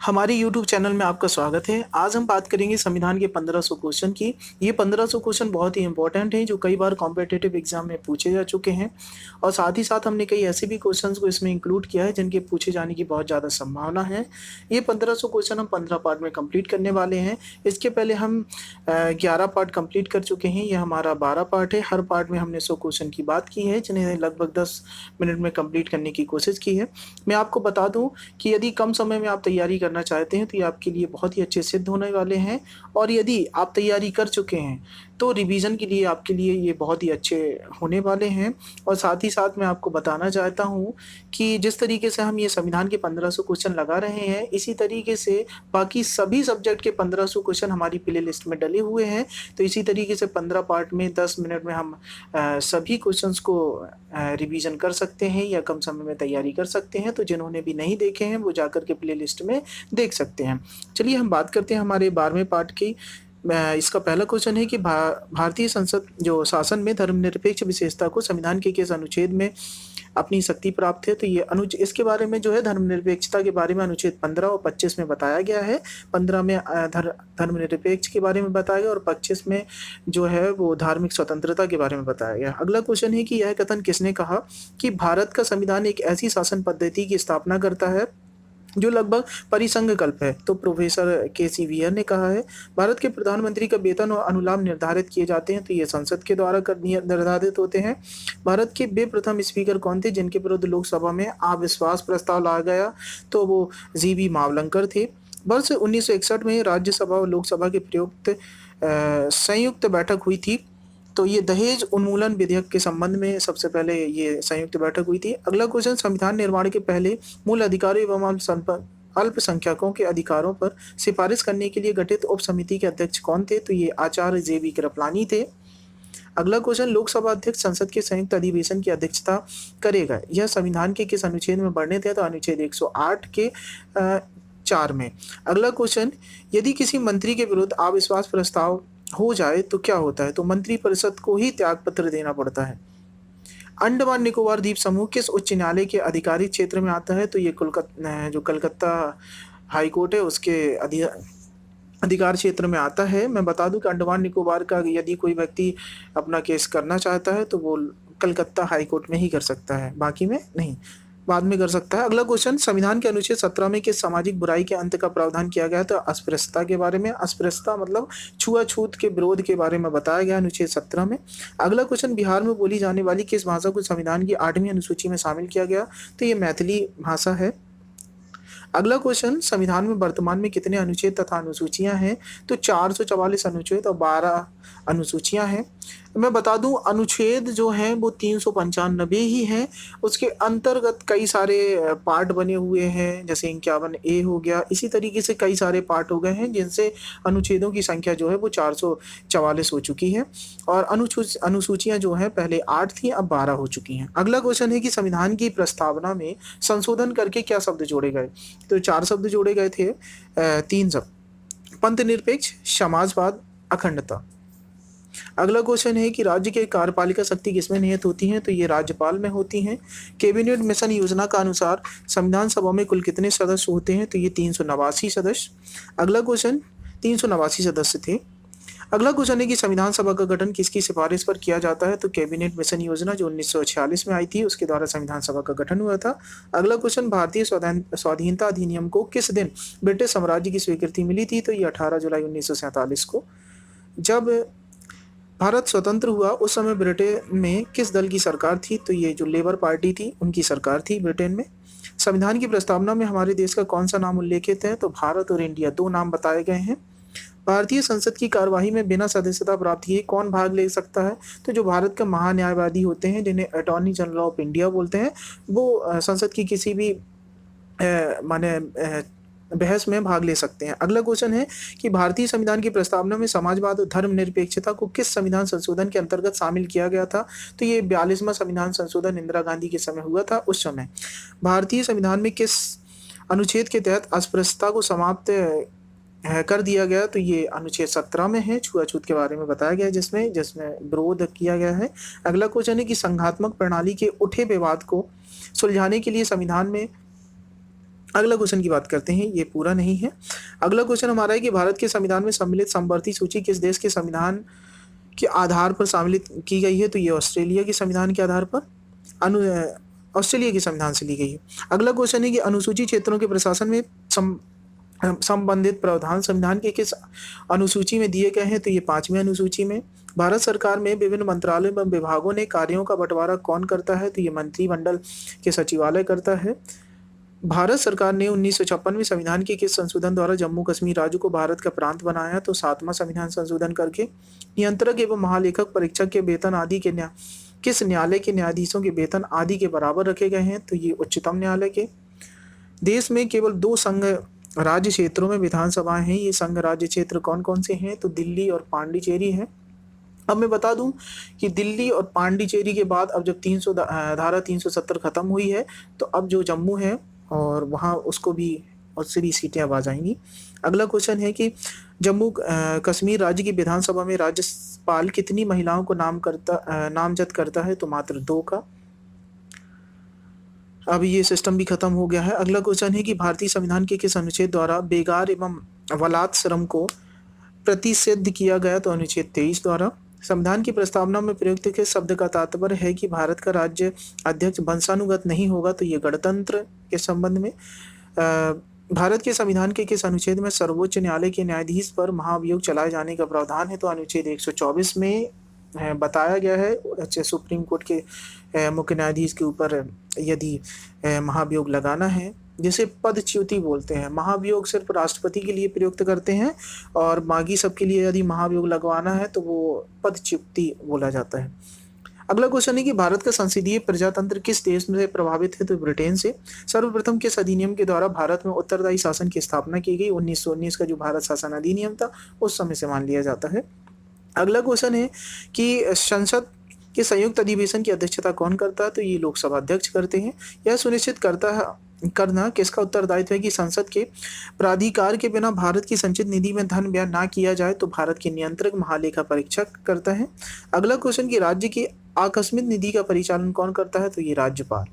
हमारे YouTube channel में आपका स्वागत है। आज हम बात करेंगे संविधान के 1500 क्वेश्चन की। ये 1500 क्वेश्चन बहुत ही इम्पोर्टेंट हैं जो कई बार कॉम्पिटिटिव एग्ज़ाम में पूछे जा चुके हैं और साथ ही साथ हमने कई ऐसे भी क्वेश्चंस को इसमें इंक्लूड किया है जिनके पूछे जाने की बहुत ज़्यादा संभावना है। ये 1500 क्वेश्चन हम 15 पार्ट में कंप्लीट करने वाले हैं। इसके पहले हम 11 पार्ट कंप्लीट कर चुके हैं। ये हमारा 12 पार्ट है। हर पार्ट में हमने 100 क्वेश्चन की बात की है जिन्हें लगभग 10 मिनट में कंप्लीट करने की कोशिश की है। मैं आपको बता दूँ कि यदि कम समय में आप तैयारी करना चाहते हैं तो ये आपके लिए बहुत ही अच्छे सिद्ध होने वाले हैं और यदि आप तैयारी कर चुके हैं तो रिवीजन के लिए आपके लिए ये बहुत ही अच्छे होने वाले हैं। और साथ ही साथ मैं आपको बताना चाहता हूँ कि जिस तरीके से हम ये संविधान के 1500 क्वेश्चन लगा रहे हैं, इसी तरीके से बाकी सभी सब्जेक्ट के 1500 क्वेश्चन हमारी प्ले लिस्ट में डले हुए हैं। तो इसी तरीके से 15 पार्ट में 10 मिनट में हम सभी क्वेश्चंस को रिवीजन कर सकते हैं या कम समय में तैयारी कर सकते हैं। तो जिन्होंने भी नहीं देखे हैं वो जाकर के प्ले लिस्ट में देख सकते हैं। चलिए हम बात करते हैं हमारे 12वें पार्ट की। इसका पहला क्वेश्चन है कि भारतीय संसद जो शासन में धर्मनिरपेक्ष विशेषता को संविधान के किस अनुच्छेद में अपनी शक्ति प्राप्त है। तो ये इसके बारे में जो है धर्मनिरपेक्षता के बारे में अनुच्छेद 15 और 25 में बताया गया है। 15 में धर्मनिरपेक्ष के बारे में बताया गया और 25 में जो है वो धार्मिक स्वतंत्रता के बारे में बताया गया। अगला क्वेश्चन है कि यह कथन किसने कहा कि भारत का संविधान एक ऐसी शासन पद्धति की स्थापना करता है जो लगभग परिसंघकल्प है। तो प्रोफेसर के.सी. वियर ने कहा है। भारत के प्रधानमंत्री का वेतन और अनुलाभ निर्धारित किए जाते हैं तो ये संसद के द्वारा निर्धारित होते हैं। भारत के वे प्रथम स्पीकर कौन थे जिनके विरुद्ध लोकसभा में अविश्वास प्रस्ताव लाया गया। तो वो जी.बी. मावलंकर थे। वर्ष 1961 में राज्यसभा और लोकसभा के प्रयुक्त संयुक्त बैठक हुई थी। तो ये दहेज उन्मूलन विधेयक के संबंध में सबसे पहले ये संयुक्त बैठक हुई थी। अगला क्वेश्चन, संविधान निर्माण के पहले मूल अधिकारों एवं अल्पसंख्यकों के अधिकारों पर सिफारिश करने के लिए गठित उप समिति के अध्यक्ष कौन थे। तो ये आचार्य जे.बी. कृपलानी थे। अगला क्वेश्चन, लोकसभा अध्यक्ष संसद के संयुक्त अधिवेशन की अध्यक्षता करेगा। यह संविधान के किस अनुच्छेद में वर्णित है। तो अनुच्छेद 108 के 4 में। अगला क्वेश्चन, यदि किसी मंत्री के विरुद्ध अविश्वास प्रस्ताव हो जाए तो क्या होता है। तो मंत्री परिषद को ही त्याग पत्र देना पड़ता है। अंडमान निकोबार द्वीप समूह किस उच्च न्यायालय के अधिकारी क्षेत्र में आता है। तो ये कलकत्ता हाई कोर्ट है उसके अधिकार क्षेत्र में आता है। मैं बता दूं कि अंडमान निकोबार का यदि कोई व्यक्ति अपना केस करना चाहता है तो वो कलकत्ता हाई कोर्ट में ही कर सकता है, बाकी में नहीं, बाद में कर सकता है। अगला क्वेश्चन, संविधान के अनुच्छेद 17 में किस सामाजिक बुराई के अंत का प्रावधान किया गया। तो अस्पृश्यता के बारे में। अस्पृश्यता मतलब छुआछूत के विरोध के बारे में बताया गया अनुच्छेद 17 में। अगला क्वेश्चन, बिहार में बोली जाने वाली किस भाषा को संविधान की 8वीं अनुसूची में शामिल किया गया। तो ये मैथिली भाषा है। अगला क्वेश्चन, संविधान में वर्तमान में कितने अनुच्छेद तथा अनुसूचियां हैं। तो 444 अनुच्छेद और 12 अनुसूचियां हैं। मैं बता दूं अनुच्छेद जो हैं वो 395 ही हैं। उसके अंतर्गत कई सारे पार्ट बने हुए हैं, जैसे 51A हो गया। इसी तरीके से कई सारे पार्ट हो गए हैं जिनसे अनुच्छेदों की संख्या जो है वो 444 हो चुकी है और अनुसूचियां जो हैं पहले 8 थी अब 12 हो चुकी हैं। अगला क्वेश्चन है कि संविधान की प्रस्तावना में संशोधन करके क्या शब्द जोड़े गए। तो 4 शब्द जोड़े गए थे, 3 शब्द, पंथ निरपेक्ष, समाजवाद, अखंडता। अगला क्वेश्चन है कि राज्य के कार्यपालिका शक्ति किसमें निहित होती है। तो ये राज्यपाल में होती हैं। कैबिनेट मिशन योजना का अनुसार संविधान सभा में कुल कितने सदस्य होते हैं। तो ये 389 सदस्य। अगला क्वेश्चन, 389 सदस्य थे। अगला क्वेश्चन है कि संविधान सभा का गठन किसकी सिफारिश पर किया जाता है। तो कैबिनेट मिशन योजना जो 1946 में आई थी उसके द्वारा संविधान सभा का गठन हुआ था। अगला क्वेश्चन, भारतीय स्वाधीनता अधिनियम को किस दिन ब्रिटिश साम्राज्य की स्वीकृति मिली थी। तो ये 18 जुलाई 1947 को। जब भारत स्वतंत्र हुआ उस समय ब्रिटेन में किस दल की सरकार थी। तो ये जो लेबर पार्टी थी उनकी सरकार थी ब्रिटेन में। संविधान की प्रस्तावना में हमारे देश का कौन सा नाम उल्लेखित है। तो भारत और इंडिया 2 नाम बताए गए हैं। भारतीय संसद की कार्यवाही में बिना सदस्यता प्राप्त किए कौन भाग ले सकता है। तो जो भारत का महान्यायवादी होते हैं जिन्हें अटॉर्नी जनरल ऑफ इंडिया बोलते हैं, वो संसद की किसी भी बहस में भाग ले सकते हैं। अगला क्वेश्चन है कि भारतीय संविधान की प्रस्तावना में समाजवाद और धर्मनिरपेक्षता को किस संविधान संशोधन के अंतर्गत शामिल किया गया था। तो ये 42वां संविधान संशोधन इंदिरा गांधी के समय हुआ था। उस समय भारतीय संविधान में किस अनुच्छेद के तहत अस्पृश्यता को समाप्त कर दिया गया। तो ये अनुच्छेद 17 में है, छुआछूत के बारे में बताया गया जिसमें विरोध किया गया है। अगला क्वेश्चन है कि संघात्मक प्रणाली के उठे विवाद को सुलझाने के लिए संविधान में अगला क्वेश्चन की बात करते हैं, ये पूरा नहीं है। अगला क्वेश्चन हमारा है कि भारत के संविधान में सम्मिलित समवर्ती सूची किस देश के संविधान के आधार पर सम्मिलित की गई है? तो ये ऑस्ट्रेलिया के संविधान के आधार पर ऑस्ट्रेलिया के संविधान से ली गई है। अगला क्वेश्चन है कि अनुसूचित क्षेत्रों के प्रशासन में संबंधित प्रावधान संविधान के किस अनुसूची में दिए गए हैं? तो ये 5वीं अनुसूची में। भारत सरकार में विभिन्न मंत्रालयों एवं विभागों ने कार्यों का बंटवारा कौन करता है? तो ये मंत्रिमंडल के सचिवालय करता है। भारत सरकार ने 1956 में संविधान के किस संशोधन द्वारा जम्मू कश्मीर राज्य को भारत का प्रांत बनाया? तो 7वां संविधान संशोधन करके। नियंत्रक एवं महालेखक परीक्षक के वेतन आदि के किस न्यायालय के न्यायाधीशों के वेतन आदि के बराबर रखे गए हैं? तो ये उच्चतम न्यायालय के। देश में केवल 2 संघ राज्य क्षेत्रों में विधानसभाएं हैं, ये संघ राज्य क्षेत्र कौन कौन से हैं? तो दिल्ली और पांडिचेरी है। अब मैं बता दूं कि दिल्ली और पांडिचेरी के बाद अब जब धारा 370 खत्म हुई है, तो अब जो जम्मू है और वहाँ उसको भी उससे भी सीटें अब आ जाएंगी। अगला क्वेश्चन है कि जम्मू कश्मीर राज्य की विधानसभा में राज्यपाल कितनी महिलाओं को नामजद करता है? तो मात्र 2 का। अब ये सिस्टम भी खत्म हो गया है। अगला क्वेश्चन है कि भारतीय संविधान के किस अनुच्छेद द्वारा बेगार एवं वलात श्रम को प्रतिषिद्ध किया गया? तो अनुच्छेद 23 द्वारा। संविधान की प्रस्तावना में प्रयुक्त किस शब्द का तात्पर्य है कि भारत का राज्य अध्यक्ष वंशानुगत नहीं होगा? तो ये गणतंत्र के संबंध में। भारत के संविधान के किस अनुच्छेद में सर्वोच्च न्यायालय के न्यायाधीश पर महाभियोग चलाए जाने का प्रावधान है? तो अनुच्छेद 124 में बताया गया है। सुप्रीम कोर्ट के मुख्य न्यायाधीश के ऊपर यदि महाभियोग लगाना है, जिसे पदच्युति बोलते हैं। महाभियोग सिर्फ राष्ट्रपति के लिए प्रयुक्त करते हैं और बाकी सबके लिए यदि महाभियोग लगवाना है तो वो पदच्युति बोला जाता है। अगला क्वेश्चन है कि भारत का संसदीय प्रजातंत्र किस देश से प्रभावित है? तो ब्रिटेन से। सर्वप्रथम किस अधिनियम के द्वारा भारत में उत्तरदायी शासन की स्थापना की गई? 1919 का जो भारत शासन अधिनियम था उस समय से मान लिया जाता है। अगला क्वेश्चन है कि संसद के संयुक्त अधिवेशन की अध्यक्षता कौन करता है? तो ये लोकसभा अध्यक्ष करते हैं। यह सुनिश्चित करना किसका उत्तरदायित्व है कि संसद के प्राधिकार के बिना भारत की संचित निधि में धन व्यय ना किया जाए? तो भारत के नियंत्रक महालेखा परीक्षक करता है। अगला क्वेश्चन कि राज्य की आकस्मिक निधि का परिचालन कौन करता है? तो ये राज्यपाल।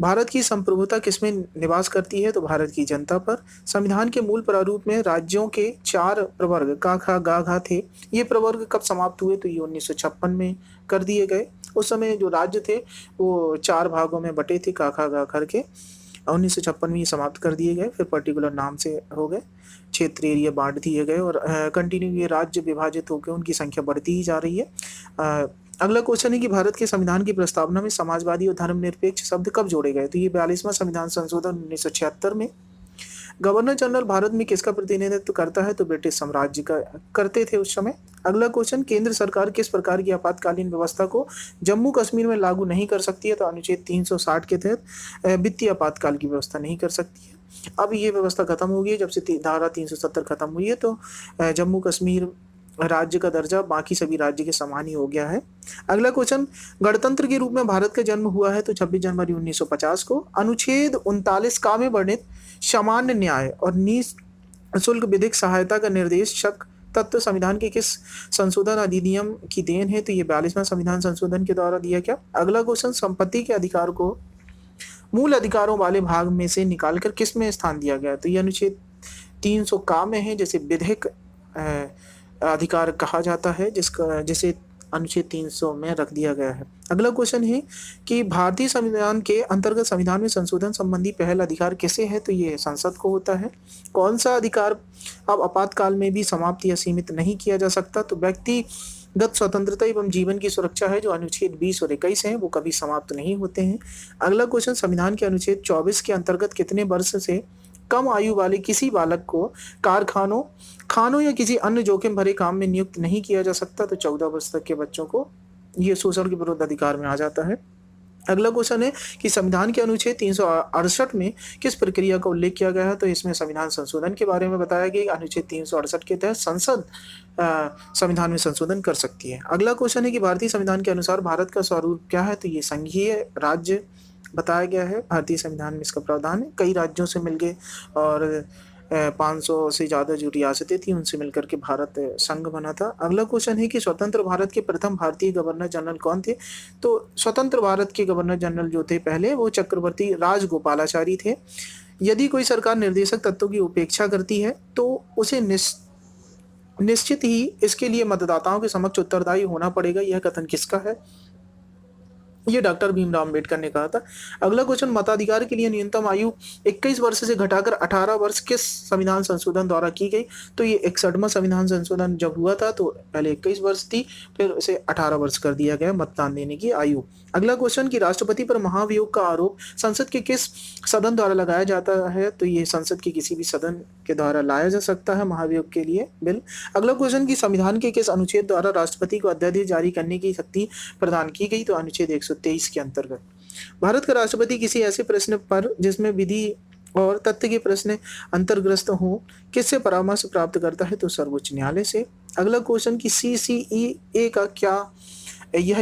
भारत की संप्रभुता किसमें निवास करती है? तो भारत की जनता पर। संविधान के मूल प्रारूप में राज्यों के 4 प्रवर्ग का खा गा घा थे। ये प्रवर्ग कब समाप्त हुए? तो ये 1956 में कर दिए गए। उस समय जो राज्य थे वो 4 भागों में बटे थे, का खा गा खर के। 1956 में ये समाप्त कर दिए गए, फिर पर्टिकुलर नाम से हो गए, क्षेत्र एरिया बांट दिए गए और कंटिन्यू ये राज्य विभाजित होकर उनकी संख्या बढ़ती ही जा रही है। अगला क्वेश्चन है कि भारत के संविधान की प्रस्तावना में समाजवादी और धर्मनिरपेक्ष शब्द कब जोड़े गए? तो ये 42वां संविधान संशोधन 1976 में। गवर्नर जनरल भारत में किसका प्रतिनिधित्व करता है? तो ब्रिटिश साम्राज्य का करते थे उस समय। अगला क्वेश्चन, केंद्र सरकार किस प्रकार की आपातकालीन व्यवस्था को जम्मू कश्मीर में लागू नहीं कर सकती है? तो अनुच्छेद 360 के तहत वित्तीय आपातकाल की व्यवस्था नहीं कर सकती है। अब ये व्यवस्था खत्म हो गई है, जब से धारा 370 खत्म हुई है तो जम्मू कश्मीर राज्य का दर्जा बाकी सभी राज्य के समान ही हो गया है। अगला क्वेश्चन, गणतंत्र के रूप में भारत का जन्म हुआ है? तो 26 जनवरी 1950 को। अनुच्छेद 39 का में वर्णित सामान्य न्याय और निःशुल्क विधिक सहायता का निर्देशक तत्व संविधान के किस संशोधन अधिनियम की देन है? तो ये 42वां संविधान संशोधन के द्वारा दिया गया। अगला क्वेश्चन, संपत्ति के अधिकार को मूल अधिकारों वाले भाग में से निकालकर किस में स्थान दिया गया? तो ये अनुच्छेद 300 का में है, जैसे विधिक अधिकार कहा जाता है, जिसे अनुच्छेद 300 में रख दिया गया है। अगला क्वेश्चन है कि भारतीय संविधान के अंतर्गत संविधान में संशोधन संबंधी पहल अधिकार किसे है? तो ये संसद को होता है। कौन सा अधिकार अब आपातकाल में भी समाप्त या सीमित नहीं किया जा सकता? तो व्यक्तिगत स्वतंत्रता एवं जीवन की सुरक्षा है, जो अनुच्छेद 20 और 21 हैं, वो कभी समाप्त नहीं होते हैं। अगला क्वेश्चन, संविधान के अनुच्छेद 24 के अंतर्गत कितने वर्ष से कम आयु वाले किसी बालक को कारखानों, खानों या किसी अन्य जोखिम भरे काम में नियुक्त नहीं किया जा सकता? तो 14 वर्ष तक के बच्चों को ये शोषण के विरुद्ध अधिकार में आ जाता है। अगला क्वेश्चन है कि संविधान के अनुच्छेद 368 में किस प्रक्रिया का उल्लेख किया गया है? तो इसमें संविधान संशोधन के बारे में बताया गया। अनुच्छेद 368 के तहत संसद संविधान में संशोधन कर सकती है। अगला क्वेश्चन है कि भारतीय संविधान के अनुसार भारत का स्वरूप क्या है? तो ये संघीय राज्य बताया गया है। भारतीय संविधान में इसका प्रावधान है। कई राज्यों से मिल गए और 500 से ज़्यादा जो रियासतें थी उनसे मिलकर के भारत संघ बना था। अगला क्वेश्चन है कि स्वतंत्र भारत के प्रथम भारतीय गवर्नर जनरल कौन थे? तो स्वतंत्र भारत के गवर्नर जनरल जो थे पहले, वो चक्रवर्ती राजगोपालाचारी थे। यदि कोई सरकार निर्देशक तत्वों की उपेक्षा करती है तो उसे निश्चित ही इसके लिए मतदाताओं के समक्ष उत्तरदायी होना पड़ेगा। यह कथन किसका है? ये डॉक्टर भीमराव अम्बेडकर ने कहा था। अगला क्वेश्चन, मताधिकार के लिए न्यूनतम आयु 21 वर्ष से घटाकर 18 वर्ष किस संविधान संशोधन द्वारा की गई? तो ये 61वां संविधान संशोधन जब हुआ था तो पहले 21 वर्ष थी, फिर इसे 18 वर्ष कर दिया गया मतदान देने की आयु। अगला क्वेश्चन कि राष्ट्रपति पर महाभियोग का आरोप संसद के किस सदन द्वारा लगाया जाता है? तो ये संसद के किसी भी सदन के द्वारा लाया जा सकता है महाभियोग के लिए बिल। अगला क्वेश्चन कि संविधान के किस अनुच्छेद द्वारा राष्ट्रपति को अध्यादेश जारी करने की शक्ति प्रदान की गई? तो अनुच्छेद 123 के अंतर्गत। भारत का राष्ट्रपति किसी ऐसे प्रश्न पर जिसमें विधि और तथ्य के प्रश्न अंतर्ग्रस्त हो किससे परामर्श प्राप्त करता है? तो सर्वोच्च न्यायालय से। अगला क्वेश्चन कि CCEA का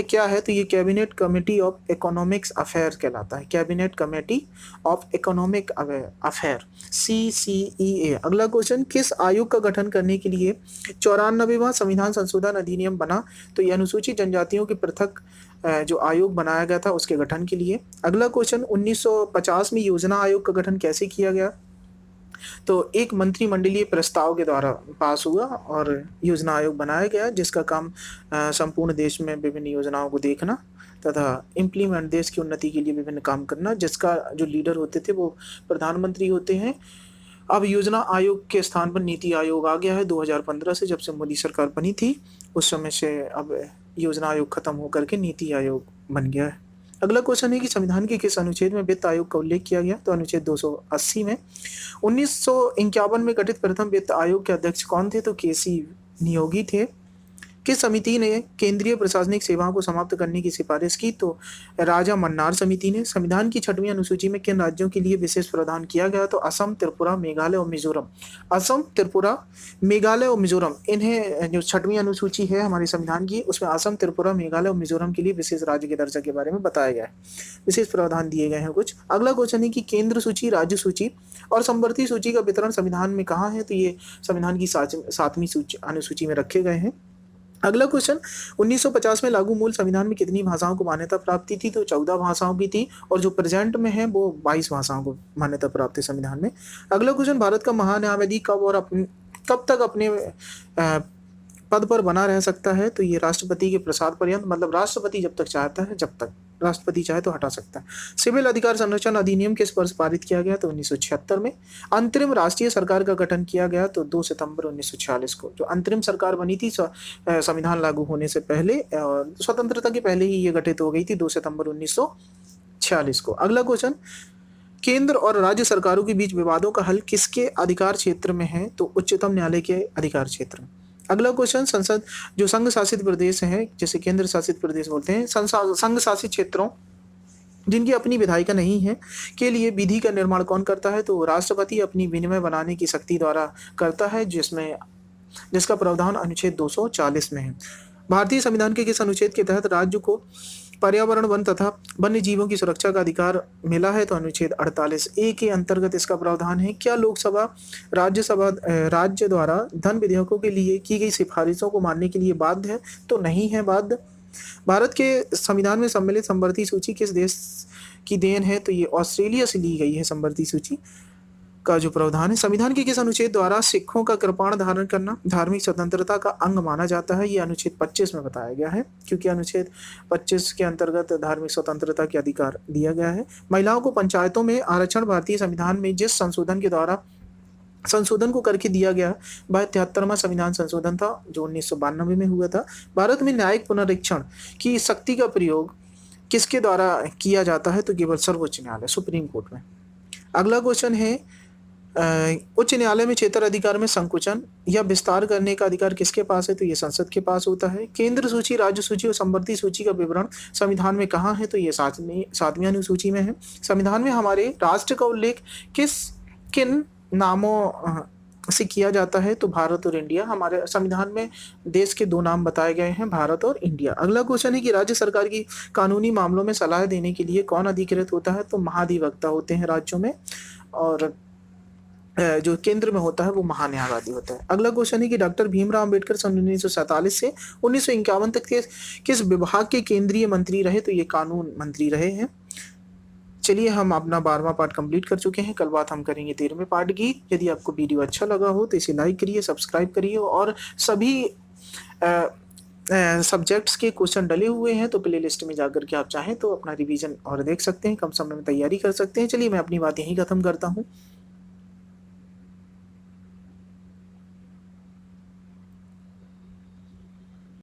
क्या है? तो ये cabinet committee of economics affair कहलाता है। Cabinet committee of economic affair, CCEA। अगला क्वेश्चन, किस आयोग का गठन करने के लिए 94वां संविधान संशोधन अधिनियम बना? तो ये अनुसूचित जनजातियों के पृथक जो आयोग बनाया गया था उसके गठन के लिए। अगला क्वेश्चन, 1950 में योजना आयोग का गठन कैसे किया गया? तो एक मंत्रिमंडलीय प्रस्ताव के द्वारा पास हुआ और योजना आयोग बनाया गया, जिसका काम संपूर्ण देश में विभिन्न योजनाओं को देखना तथा इम्प्लीमेंट, देश की उन्नति के लिए विभिन्न काम करना, जिसका जो लीडर होते थे वो प्रधानमंत्री होते हैं। अब योजना आयोग के स्थान पर नीति आयोग आ गया है 2015 से, जब से मोदी सरकार बनी थी उस समय से अब योजना आयोग खत्म होकर के नीति आयोग बन गया है। अगला क्वेश्चन है कि संविधान के किस अनुच्छेद में वित्त आयोग का उल्लेख किया गया? तो अनुच्छेद 280 में। 1951 में गठित प्रथम वित्त आयोग के अध्यक्ष कौन थे? तो KC नियोगी थे। किस समिति ने केंद्रीय प्रशासनिक सेवाओं को समाप्त करने की सिफारिश की? तो राजा मन्नार समिति ने। संविधान की 6वीं अनुसूची में किन राज्यों के लिए विशेष प्रावधान किया गया? तो असम, त्रिपुरा, मेघालय और मिजोरम। असम, त्रिपुरा, मेघालय और मिजोरम, इन्हें जो 6वीं अनुसूची है हमारे संविधान की, उसमें असम, त्रिपुरा, मेघालय और मिजोरम के लिए विशेष राज्य के दर्जा के बारे में बताया गया है, विशेष प्रावधान दिए गए हैं कुछ। अगला क्वेश्चन है कि केंद्र सूची, राज्य सूची और समवर्ती सूची का वितरण संविधान में कहाँ है? तो ये संविधान की 7वीं अनुसूची में रखे गए हैं। अगला क्वेश्चन, 1950 में लागू मूल संविधान में कितनी भाषाओं को मान्यता प्राप्ति थी? तो 14 भाषाओं की थी, और जो प्रेजेंट में है वो 22 भाषाओं को मान्यता प्राप्त है संविधान में। अगला क्वेश्चन, भारत का महान्यायवादी कब तक अपने पद पर बना रह सकता है? तो ये राष्ट्रपति के प्रसाद पर्यंत, मतलब राष्ट्रपति जब तक चाहता है, जब तक राष्ट्रपति चाहे तो हटा सकता है। सिविल अधिकार संरक्षण अधिनियम किस वर्ष पारित किया गया? तो 1976 में। अंतरिम राष्ट्रीय सरकार का गठन किया गया तो 2 सितंबर 1946 को। जो अंतरिम सरकार बनी थी संविधान लागू होने से पहले, स्वतंत्रता के पहले ही ये गठित हो गई थी 2 सितंबर 1946 को। अगला क्वेश्चन, केंद्र और राज्य सरकारों के बीच विवादों का हल किसके अधिकार क्षेत्र में है? तो उच्चतम न्यायालय के अधिकार क्षेत्र में। अगला क्वेश्चन, संसद जो संघ शासित प्रदेश हैं, जैसे केंद्र शासित प्रदेश बोलते हैं, संघ शासित क्षेत्रों जिनकी अपनी विधायिका नहीं है के लिए विधि का निर्माण कौन करता है? तो राष्ट्रपति अपनी विनिमय बनाने की शक्ति द्वारा करता है, जिसका प्रावधान अनुच्छेद 240 में है। भारतीय संविधान के किस अनुच्छेद के तहत राज्य को पर्यावरण, वन तथा वन्य जीवों की सुरक्षा का अधिकार मिला है? तो अनुच्छेद 48A के अंतर्गत इसका प्रावधान है। क्या लोकसभा राज्य द्वारा धन विधेयकों के लिए की गई सिफारिशों को मानने के लिए बाध्य है? तो नहीं है बाध्य। भारत के संविधान में सम्मिलित समवर्ती सूची किस देश की देन है? तो ये ऑस्ट्रेलिया से ली गई है समवर्ती सूची का जो प्रावधान है। संविधान के किस अनुच्छेद द्वारा सिखों का कृपाण धारण करना धार्मिक स्वतंत्रता का अंग माना जाता है? ये अनुच्छेद 25 में बताया गया है, क्योंकि अनुच्छेद 25 के अंतर्गत धार्मिक स्वतंत्रता के अधिकार दिया गया है। महिलाओं को पंचायतों में आरक्षण भारतीय संविधान में जिस संशोधन को करके दिया गया वह 73वां संविधान संशोधन था, जो 1992 में हुआ था। भारत में न्यायिक पुनरीक्षण की शक्ति का प्रयोग किसके द्वारा किया जाता है? तो केवल सर्वोच्च न्यायालय, सुप्रीम कोर्ट में। अगला क्वेश्चन है, उच्च न्यायालय में क्षेत्र अधिकार में संकुचन या विस्तार करने का अधिकार किसके पास है? तो ये संसद के पास होता है। केंद्र सूची, राज्य सूची और समवर्ती सूची का विवरण संविधान में कहाँ है? तो ये 7वीं अनुसूची में है। संविधान में हमारे राष्ट्र का उल्लेख किन नामों से किया जाता है? तो भारत और इंडिया। हमारे संविधान में देश के 2 नाम बताए गए हैं, भारत और इंडिया। अगला क्वेश्चन है कि राज्य सरकार की कानूनी मामलों में सलाह देने के लिए कौन अधिकृत होता है? तो महाधिवक्ता होते हैं राज्यों में, और जो केंद्र में होता है वो महान्यायवादी होता है। अगला क्वेश्चन है कि डॉक्टर भीमराव अम्बेडकर सन 1947 से 1951 तक किस विभाग के केंद्रीय मंत्री रहे? तो ये कानून मंत्री रहे हैं। चलिए हम अपना 12वां पार्ट कंप्लीट कर चुके हैं। कल बात हम करेंगे 13वें पार्ट की। यदि आपको वीडियो अच्छा लगा हो तो इसे लाइक करिए, सब्सक्राइब करिए और सभी सब्जेक्ट्स के क्वेश्चन डले हुए हैं तो प्ले लिस्ट में जाकर के आप चाहें तो अपना रिवीजन और देख सकते हैं, कम समय में तैयारी कर सकते हैं। चलिए मैं अपनी बात यहीं ख़त्म करता हूँ।